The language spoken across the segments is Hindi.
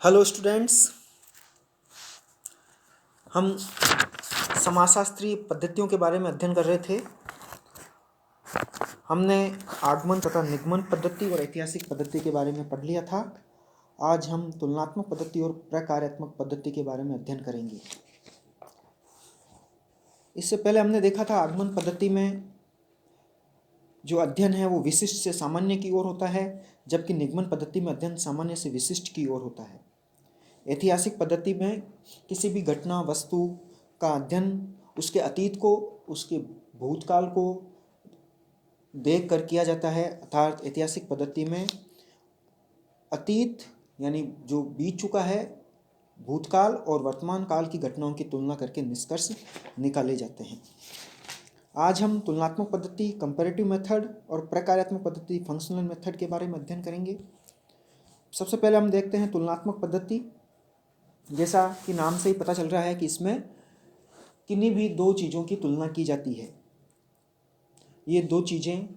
Hello students. हम समाजशास्त्रीय पद्धतियों के बारे में अध्ययन कर रहे थे। हमने आगमन तथा निगमन पद्धति और ऐतिहासिक पद्धति के बारे में पढ़ लिया था। आज हम तुलनात्मक पद्धति और प्रकार्यात्मक पद्धति के बारे में अध्ययन करेंगे। इससे पहले हमने देखा था आगमन पद्धति में जो अध्ययन है वो विशिष्ट से सामान्य की ओर होता है, जबकि निगमन पद्धति में अध्ययन सामान्य से विशिष्ट की ओर होता है। ऐतिहासिक पद्धति में किसी भी घटना वस्तु का अध्ययन उसके अतीत को, उसके भूतकाल को देख कर किया जाता है। अर्थात ऐतिहासिक पद्धति में अतीत यानी जो बीत चुका है, भूतकाल और वर्तमान काल की घटनाओं की तुलना करके निष्कर्ष निकाले जाते हैं। आज हम तुलनात्मक पद्धति कंपैरेटिव मेथड और प्रकार्यात्मक पद्धति फंक्शनल मेथड के बारे में अध्ययन करेंगे। सबसे पहले हम देखते हैं तुलनात्मक पद्धति। जैसा कि नाम से ही पता चल रहा है कि इसमें किन्हीं भी दो चीज़ों की तुलना की जाती है। ये दो चीज़ें,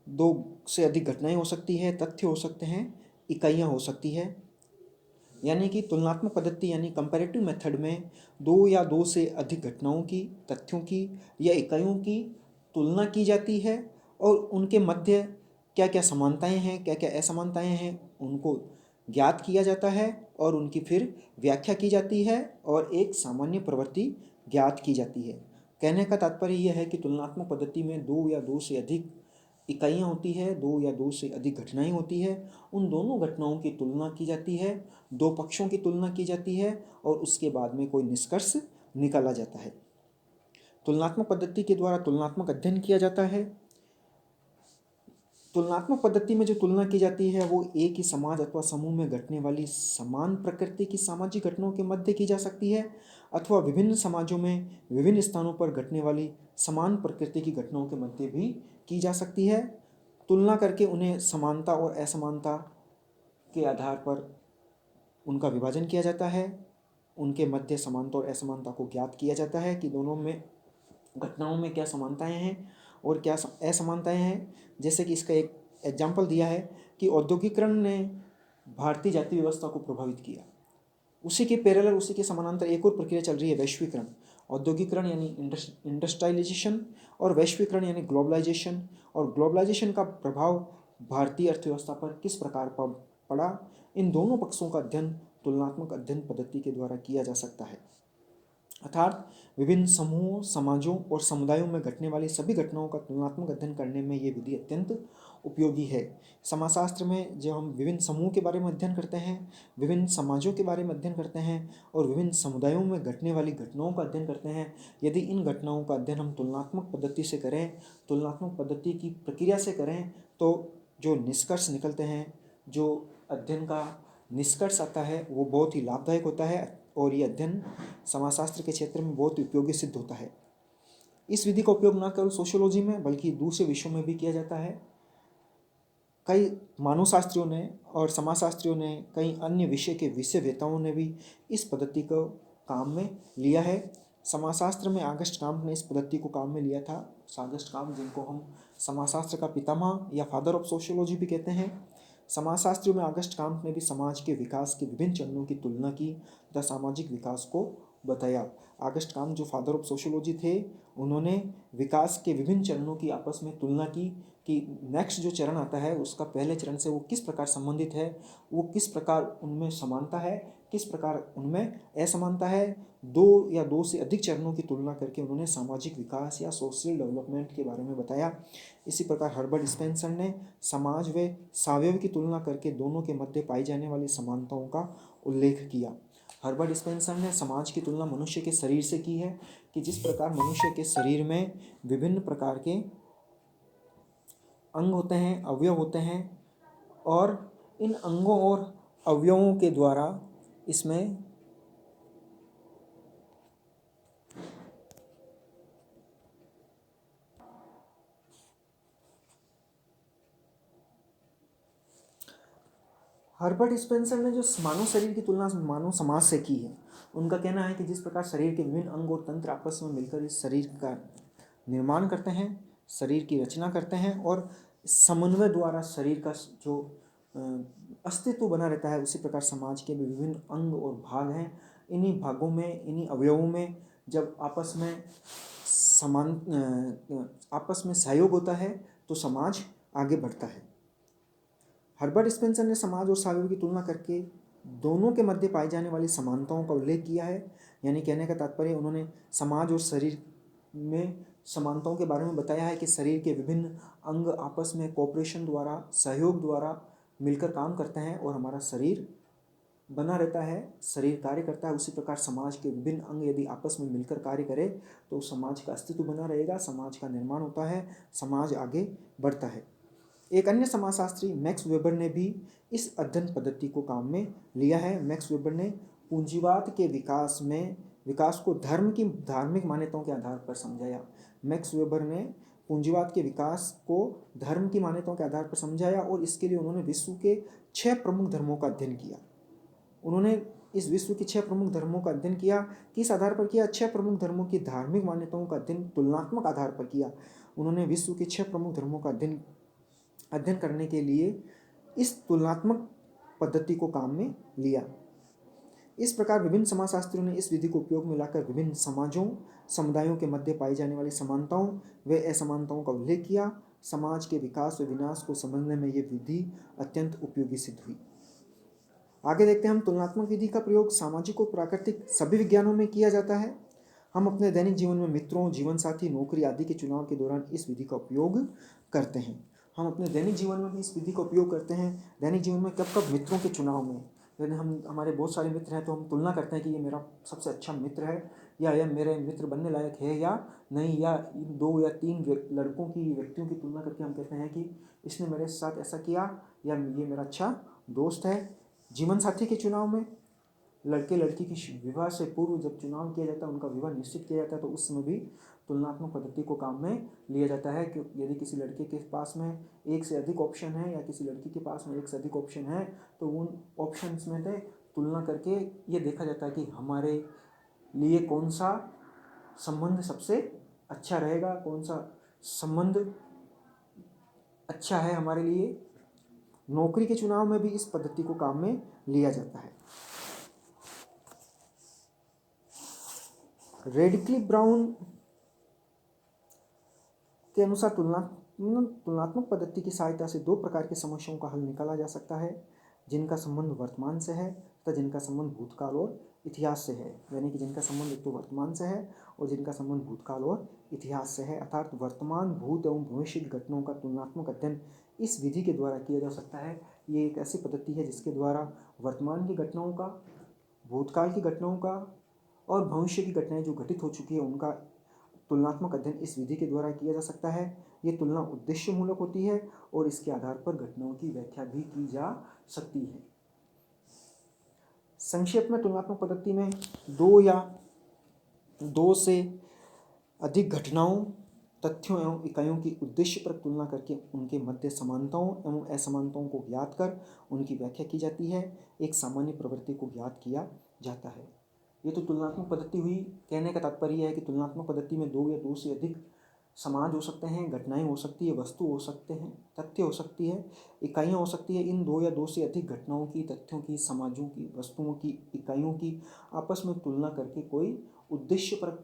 दो से अधिक घटनाएं हो सकती है, तथ्य हो सकते हैं, इकाइयाँ हो सकती है। यानी कि तुलनात्मक पद्धति यानी कंपैरेटिव मेथड में दो या दो से अधिक घटनाओं की, तथ्यों की या इकाइयों की तुलना की जाती है और उनके मध्य क्या क्या समानताएं हैं, क्या क्या असमानताएं हैं, उनको ज्ञात किया जाता है और उनकी फिर व्याख्या की जाती है और एक सामान्य प्रवृत्ति ज्ञात की जाती है। कहने का तात्पर्य यह है कि तुलनात्मक पद्धति में दो या दो से अधिक इकाइयाँ होती है, दो या दो से अधिक घटनाएं होती है। उन दोनों घटनाओं की तुलना की जाती है, दो पक्षों की तुलना की जाती है और उसके बाद में कोई निष्कर्ष निकाला जाता है। तुलनात्मक पद्धति के द्वारा तुलनात्मक अध्ययन किया जाता है। तुलनात्मक पद्धति में जो तुलना की जाती है वो एक ही समाज अथवा समूह में घटने वाली समान प्रकृति की सामाजिक घटनाओं के मध्य की जा सकती है अथवा विभिन्न समाजों में विभिन्न स्थानों पर घटने वाली समान प्रकृति की घटनाओं के मध्य भी की जा सकती है। तुलना करके उन्हें समानता और असमानता के आधार पर उनका विभाजन किया जाता है। उनके मध्य समानता और असमानता को ज्ञात किया जाता है कि दोनों में घटनाओं में क्या समानताएं हैं और क्या असमानताएं हैं। जैसे कि इसका एक एग्जाम्पल दिया है कि औद्योगिकरण ने भारतीय जाति व्यवस्था को प्रभावित किया। उसी के पैरेलल, उसी के समानांतर एक और प्रक्रिया चल रही है, वैश्वीकरण। औद्योगिकरण यानी इंडस्ट्रियलाइजेशन और वैश्वीकरण यानी ग्लोबलाइजेशन। और ग्लोबलाइजेशन का प्रभाव भारतीय अर्थव्यवस्था पर किस प्रकार पड़ा, इन दोनों पक्षों का अध्ययन तुलनात्मक अध्ययन पद्धति के द्वारा किया जा सकता है। अर्थात विभिन्न समूहों, समाजों और समुदायों में घटने वाली सभी घटनाओं का तुलनात्मक अध्ययन करने में ये विधि अत्यंत उपयोगी है। समाजशास्त्र में जब हम विभिन्न समूह के बारे में अध्ययन करते हैं, विभिन्न समाजों के बारे में अध्ययन करते हैं और विभिन्न समुदायों में घटने वाली घटनाओं का अध्ययन करते हैं, यदि इन घटनाओं का अध्ययन हम तुलनात्मक पद्धति से करें, तुलनात्मक पद्धति की प्रक्रिया से करें, तो जो निष्कर्ष निकलते हैं, जो अध्ययन का निष्कर्ष आता है वो बहुत ही लाभदायक होता है और ये अध्ययन समाजशास्त्र के क्षेत्र में बहुत उपयोगी सिद्ध होता है। इस विधि का उपयोग न केवल सोशियोलॉजी में बल्कि दूसरे विषयों में भी किया जाता है। कई मानवशास्त्रियों ने और समाजशास्त्रियों ने, कई अन्य विषय के विषयवेताओं ने भी इस पद्धति को काम में लिया है। समाजशास्त्र में ऑगस्ट कॉम्ट ने इस पद्धति को काम में लिया था। ऑगस्ट कॉम्ट, जिनको हम समाजशास्त्र का पितामह या फादर ऑफ सोशियोलॉजी भी कहते हैं। समाजशास्त्रियों में ऑगस्ट कॉम्ट ने भी समाज के विकास के विभिन्न चरणों की तुलना की तथा सामाजिक विकास को बताया। ऑगस्ट कॉम्ट जो फादर ऑफ सोशियोलॉजी थे, उन्होंने विकास के विभिन्न चरणों की आपस में तुलना की कि नेक्स्ट जो चरण आता है उसका पहले चरण से वो किस प्रकार संबंधित है, वो किस प्रकार उनमें समानता है, किस प्रकार उनमें असमानता है। दो या दो से अधिक चरणों की तुलना करके उन्होंने सामाजिक विकास या सोशल डेवलपमेंट के बारे में बताया। इसी प्रकार हर्बर्ट स्पेंसर ने समाज व सावयव की तुलना करके दोनों के मध्य पाई जाने वाली समानताओं का उल्लेख किया। हर्बर्ट स्पेंसर ने समाज की तुलना मनुष्य के शरीर से की है कि जिस प्रकार मनुष्य के शरीर में विभिन्न प्रकार के अंग होते हैं, अवयव होते हैं और इन अंगों और अवयवों के द्वारा इसमें हर्बर्ट स्पेंसर ने जो मानव शरीर की तुलना मानव समाज से की है, उनका कहना है कि जिस प्रकार शरीर के विभिन्न अंग और तंत्र आपस में मिलकर इस शरीर का निर्माण करते हैं, शरीर की रचना करते हैं और समन्वय द्वारा शरीर का जो अस्तित्व बना रहता है, उसी प्रकार समाज के भी विभिन्न अंग और भाग हैं। इन्हीं भागों में, इन्हीं अवयवों में जब आपस में सहयोग होता है तो समाज आगे बढ़ता है। हर्बर्ट स्पेंसर ने समाज और सहयोग की तुलना करके दोनों के मध्य पाई जाने वाली समानताओं का उल्लेख किया है। यानी कहने का तात्पर्य, उन्होंने समाज और शरीर में समानताओं के बारे में बताया है कि शरीर के विभिन्न अंग आपस में कोऑपरेशन द्वारा, सहयोग द्वारा मिलकर काम करते हैं और हमारा शरीर बना रहता है, शरीर कार्य करता है। उसी प्रकार समाज के विभिन्न अंग यदि आपस में मिलकर कार्य करें तो समाज का अस्तित्व बना रहेगा, समाज का निर्माण होता है, समाज आगे बढ़ता है। एक अन्य समाजशास्त्री मैक्स वेबर ने भी इस अध्ययन पद्धति को काम में लिया है। मैक्स वेबर ने पूंजीवाद के विकास को धार्मिक मान्यताओं के आधार पर समझाया। मैक्स वेबर ने पूंजीवाद के विकास को धर्म की मान्यताओं के आधार पर समझाया और इसके लिए उन्होंने विश्व के 6 प्रमुख धर्मों का अध्ययन किया। उन्होंने इस विश्व के 6 प्रमुख धर्मों का अध्ययन किया। किस आधार पर किया? 6 प्रमुख धर्मों की धार्मिक मान्यताओं का अध्ययन तुलनात्मक आधार पर किया। उन्होंने विश्व के 6 प्रमुख धर्मों का अध्ययन करने के लिए इस तुलनात्मक पद्धति को काम में लिया। इस प्रकार विभिन्न समाजशास्त्रियों ने इस विधि को उपयोग में लाकर विभिन्न समुदायों के मध्य पाई जाने वाली समानताओं व असमानताओं का उल्लेख किया। समाज के विकास व विनाश को समझने में यह विधि अत्यंत उपयोगी सिद्ध हुई। आगे देखते हैं हम, तुलनात्मक विधि का प्रयोग सामाजिक और प्राकृतिक सभी विज्ञानों में किया जाता है। हम अपने दैनिक जीवन में मित्रों, जीवन साथी, नौकरी आदि के चुनाव के दौरान इस विधि का उपयोग करते हैं। हम अपने दैनिक जीवन में भी इस विधि का उपयोग करते हैं। दैनिक जीवन में कब मित्रों के चुनाव में, यदि हमारे बहुत सारे मित्र हैं तो हम तुलना करते हैं कि ये मेरा सबसे अच्छा मित्र है या यह मेरे मित्र बनने लायक है या नहीं, या 2 या 3 व्यक्तियों की तुलना करके हम कहते हैं कि इसने मेरे साथ ऐसा किया या ये मेरा अच्छा दोस्त है। जीवन साथी के चुनाव में लड़के लड़की की विवाह से पूर्व जब चुनाव किया जाता है, उनका विवाह निश्चित किया जाता है, तो उस समय भी तुलनात्मक पद्धति को काम में लिया जाता है कि यदि किसी लड़के के पास में एक से अधिक ऑप्शन है या किसी लड़की के पास में एक से अधिक ऑप्शन है तो उन ऑप्शंस में से तुलना करके ये देखा जाता है कि हमारे लिए कौन सा संबंध सबसे अच्छा रहेगा, कौन सा संबंध अच्छा है हमारे लिए। नौकरी के चुनाव में भी इस पद्धति को काम में लिया जाता है। रेडक्लिफ ब्राउन के अनुसार तुलनात्मक पद्धति की सहायता से 2 प्रकार की समस्याओं का हल निकाला जा सकता है, जिनका संबंध वर्तमान से है तथा जिनका संबंध भूतकाल और इतिहास से है। यानी कि जिनका संबंध एक तो वर्तमान से है और जिनका संबंध भूतकाल और इतिहास से है, अर्थात वर्तमान, भूत एवं भविष्य की घटनाओं का तुलनात्मक अध्ययन इस विधि के द्वारा किया जा सकता है। ये एक ऐसी पद्धति है जिसके द्वारा वर्तमान की घटनाओं का, भूतकाल की घटनाओं का और भविष्य की घटनाएं जो घटित हो चुकी है उनका तुलनात्मक अध्ययन इस विधि के द्वारा किया जा सकता है। ये तुलना उद्देश्यमूलक होती है और इसके आधार पर घटनाओं की व्याख्या भी की जा सकती है। संक्षेप में तुलनात्मक पद्धति में 2 से अधिक घटनाओं, तथ्यों एवं इकाइयों की उद्देश्यपरक तुलना करके उनके मध्य समानताओं एवं असमानताओं को ज्ञात कर उनकी व्याख्या की जाती है। एक सामान्य प्रवृत्ति को ज्ञात किया जाता है। ये तो तुलनात्मक पद्धति हुई। कहने का तात्पर्य है कि तुलनात्मक पद्धति में 2 या 2 से अधिक समाज हो सकते हैं, घटनाएं हो सकती है, वस्तु हो सकते हैं, तथ्य हो सकती है, इकाइयाँ हो सकती है। इन 2 या 2 से अधिक घटनाओं की, तथ्यों की, समाजों की, वस्तुओं की, इकाइयों की आपस में तुलना करके कोई उद्देश्यपरक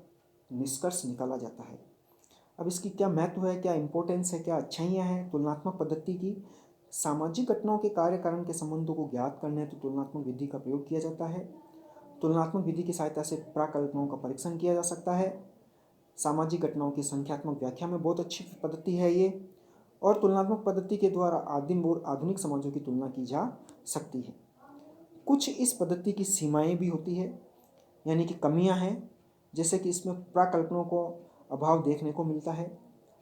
निष्कर्ष निकाला जाता है। अब इसकी क्या महत्व है, क्या इम्पोर्टेंस है, क्या अच्छाइयाँ हैं तुलनात्मक पद्धति की? सामाजिक घटनाओं के कार्य कारण के संबंधों को ज्ञात करने हेतु तुलनात्मक विधि का प्रयोग किया जाता है। तुलनात्मक विधि की सहायता से प्राकल्पनाओं का परीक्षण किया जा सकता है। सामाजिक घटनाओं की संख्यात्मक व्याख्या में बहुत अच्छी पद्धति है ये। और तुलनात्मक पद्धति के द्वारा आदिम और आधुनिक समाजों की तुलना की जा सकती है। कुछ इस पद्धति की सीमाएं भी होती है, यानी कि कमियां हैं, जैसे कि इसमें प्राकल्पनाओं को अभाव देखने को मिलता है।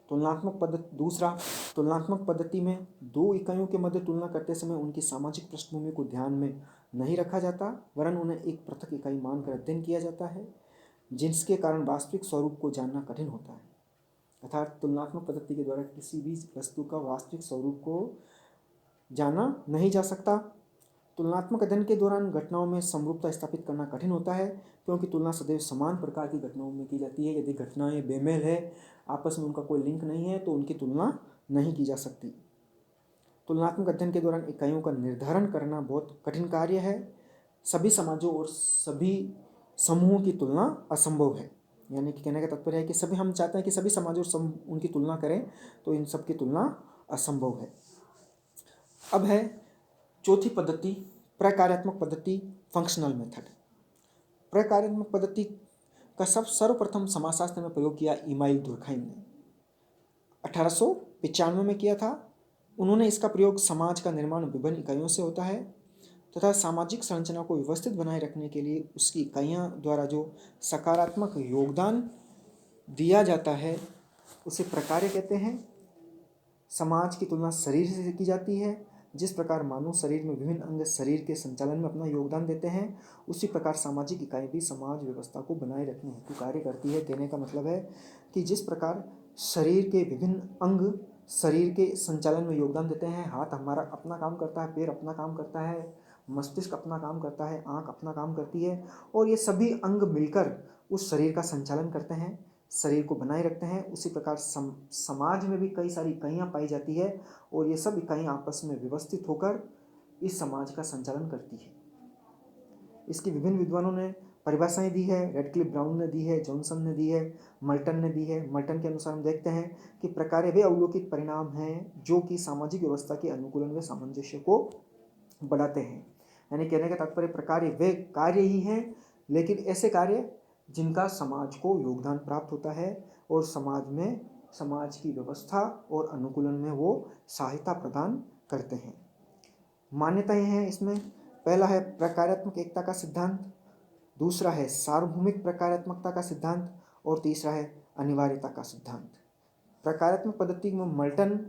दूसरा, तुलनात्मक पद्धति में 2 इकाइयों के मध्य तुलना करते समय उनकी सामाजिक पृष्ठभूमि को ध्यान में नहीं रखा जाता, वरन उन्हें एक पृथक इकाई मानकर अध्ययन किया जाता है, जिसके कारण वास्तविक स्वरूप को जानना कठिन होता है। अर्थात तुलनात्मक पद्धति के द्वारा किसी भी वस्तु का वास्तविक स्वरूप को जाना नहीं जा सकता। तुलनात्मक अध्ययन के दौरान घटनाओं में समरूपता स्थापित करना कठिन होता है, क्योंकि तुलना सदैव समान प्रकार की घटनाओं में की जाती है। यदि घटनाएं बेमेल है, आपस में उनका कोई लिंक नहीं है, तो उनकी तुलना नहीं की जा सकती। तुलनात्मक अध्ययन के दौरान इकाइयों का निर्धारण करना बहुत कठिन कार्य है। सभी समाजों और सभी समूहों की तुलना असंभव है। यानी कि कहने का तात्पर्य है कि सभी हम चाहते हैं कि सभी समाज और उनकी तुलना करें, तो इन सब की तुलना असंभव है। अब है चौथी पद्धति, प्रकार्यात्मक पद्धति, फंक्शनल मेथड। प्रकार्यात्मक पद्धति का सर्वप्रथम समाजशास्त्र में प्रयोग किया इमाइल दुर्खाइम ने 1895 में किया था। उन्होंने इसका प्रयोग समाज का निर्माण विभिन्न इकाइयों से होता है तथा सामाजिक संरचना को व्यवस्थित बनाए रखने के लिए उसकी इकाइयां द्वारा जो सकारात्मक योगदान दिया जाता है उसे प्रकार्य कहते हैं। समाज की तुलना शरीर से की जाती है। जिस प्रकार मानव शरीर में विभिन्न अंग शरीर के संचालन में अपना योगदान देते हैं, उसी प्रकार सामाजिक इकाई भी समाज व्यवस्था को बनाए रखने हेतु कार्य करती है। कहने का मतलब है कि जिस प्रकार शरीर के विभिन्न अंग शरीर के संचालन में योगदान देते हैं, हाथ हमारा अपना काम करता है, पैर अपना काम करता है, मस्तिष्क अपना काम करता है, आँख अपना काम करती है, और ये सभी अंग मिलकर उस शरीर का संचालन करते हैं, शरीर को बनाए रखते हैं। उसी प्रकार समाज में भी कई सारी इकाइयाँ पाई जाती है और ये सब इकाइयाँ आपस में व्यवस्थित होकर इस समाज का संचालन करती है। इसकी विभिन्न विद्वानों ने परिभाषाएं दी है। रेडक्लिफ ब्राउन ने दी है, जॉनसन ने दी है, मल्टन ने दी है। मल्टन के अनुसार हम देखते हैं कि प्रकार्य वे अवलोकित परिणाम हैं जो कि सामाजिक व्यवस्था के अनुकूलन व सामंजस्य को बढ़ाते हैं। यानी कहने का तात्पर्य प्रकार्य वे कार्य ही हैं, लेकिन ऐसे कार्य जिनका समाज को योगदान प्राप्त होता है और समाज में समाज की व्यवस्था और अनुकूलन में वो सहायता प्रदान करते हैं। मान्यताएं हैं इसमें। पहला है प्रकार्यात्मक एकता का सिद्धांत, दूसरा है सार्वभौमिक प्रकार्यात्मकता का सिद्धांत और तीसरा है अनिवार्यता का सिद्धांत। प्रकार्यात्मक पद्धति में मल्टन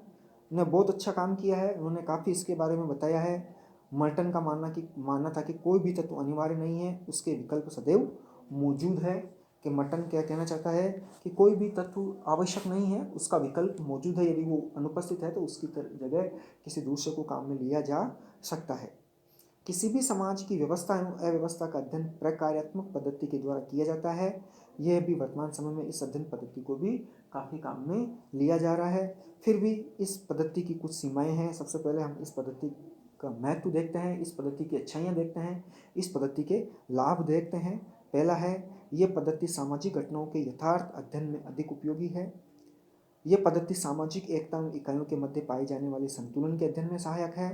ने बहुत अच्छा काम किया है, उन्होंने काफ़ी इसके बारे में बताया है। मल्टन का मानना था कि कोई भी तत्व अनिवार्य नहीं है, उसके विकल्प सदैव मौजूद है। कि मल्टन क्या कहना चाहता है कि कोई भी तत्व आवश्यक नहीं है, उसका विकल्प मौजूद है। यदि वो अनुपस्थित है तो उसकी जगह किसी दूसरे को काम में लिया जा सकता है। किसी भी समाज की व्यवस्था एवं अव्यवस्था का अध्ययन प्रकार्यात्मक पद्धति के द्वारा किया जाता है। यह भी वर्तमान समय में इस अध्ययन पद्धति को भी काफ़ी काम में लिया जा रहा है। फिर भी इस पद्धति की कुछ सीमाएं हैं। सबसे पहले हम इस पद्धति का महत्व देखते हैं, इस पद्धति की अच्छाइयाँ देखते हैं, इस पद्धति के लाभ देखते हैं। पहला है, यह पद्धति सामाजिक घटनाओं के यथार्थ अध्ययन में अधिक उपयोगी है। यह पद्धति सामाजिक एकता एवं इकाइयों के मध्य पाए जाने वाले संतुलन के अध्ययन में सहायक है।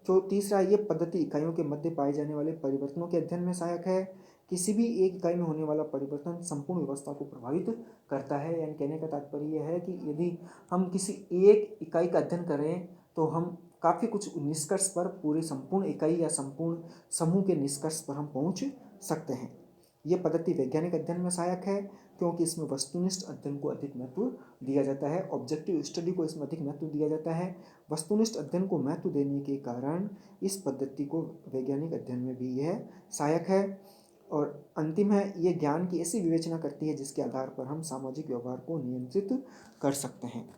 तो तीसरा, ये पद्धति इकाइयों के मध्य पाए जाने वाले परिवर्तनों के अध्ययन में सहायक है। किसी भी एक इकाई में होने वाला परिवर्तन संपूर्ण व्यवस्था को प्रभावित करता है। यानी कहने का तात्पर्य यह है कि यदि हम किसी एक इकाई का अध्ययन करें तो हम काफ़ी कुछ निष्कर्ष पर, पूरे संपूर्ण इकाई या संपूर्ण समूह के निष्कर्ष पर हम पहुँच सकते हैं। यह पद्धति वैज्ञानिक अध्ययन में सहायक है क्योंकि इसमें वस्तुनिष्ठ अध्ययन को अधिक महत्व दिया जाता है। ऑब्जेक्टिव स्टडी को इसमें अधिक महत्व दिया जाता है। वस्तुनिष्ठ अध्ययन को महत्व देने के कारण इस पद्धति को वैज्ञानिक अध्ययन में भी यह सहायक है। और अंतिम है, ये ज्ञान की ऐसी विवेचना करती है जिसके आधार पर हम सामाजिक व्यवहार को नियंत्रित कर सकते हैं।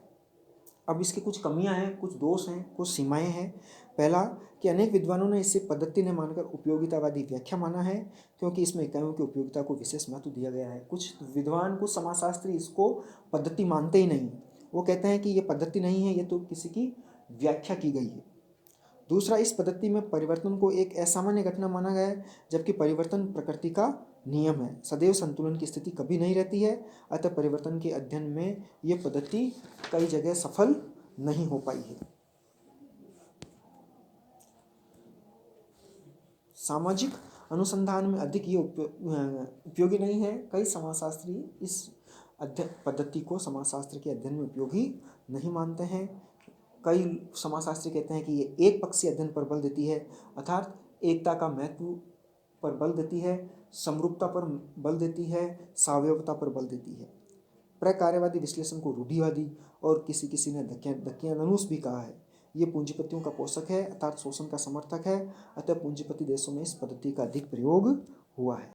अब इसकी कुछ कमियां हैं, कुछ दोष हैं, कुछ सीमाएं हैं। पहला कि अनेक विद्वानों ने इसे पद्धति ने मानकर उपयोगितावादी व्याख्या माना है क्योंकि इसमें इकाइयों की उपयोगिता को विशेष महत्व दिया गया है। कुछ विद्वान, कुछ समाजशास्त्री इसको पद्धति मानते ही नहीं, वो कहते हैं कि ये पद्धति नहीं है, ये तो किसी की व्याख्या की गई है। दूसरा, इस पद्धति में परिवर्तन को एक असामान्य घटना माना गया है, जबकि परिवर्तन प्रकृति का नियम है। सदैव संतुलन की स्थिति कभी नहीं रहती है। अतः परिवर्तन के अध्ययन में यह पद्धति कई जगह सफल नहीं हो पाई है। सामाजिक अनुसंधान में अधिक ये उपयोगी नहीं है। कई समाजशास्त्री इस अध्ययन पद्धति को समाजशास्त्र के अध्ययन में उपयोगी नहीं मानते हैं। कई समाजशास्त्री कहते हैं कि ये एक पक्षीय अध्ययन पर बल देती है, अर्थात एकता का महत्व पर बल देती है, समरूपता पर बल देती है, सावयवता पर बल देती है। प्रकार्यवादी विश्लेषण को रूढ़िवादी और किसी ने दकियानुस भी कहा है। ये पूंजीपतियों का पोषक है, अर्थात शोषण का समर्थक है। अतः पूंजीपति देशों में इस पद्धति का अधिक प्रयोग हुआ है।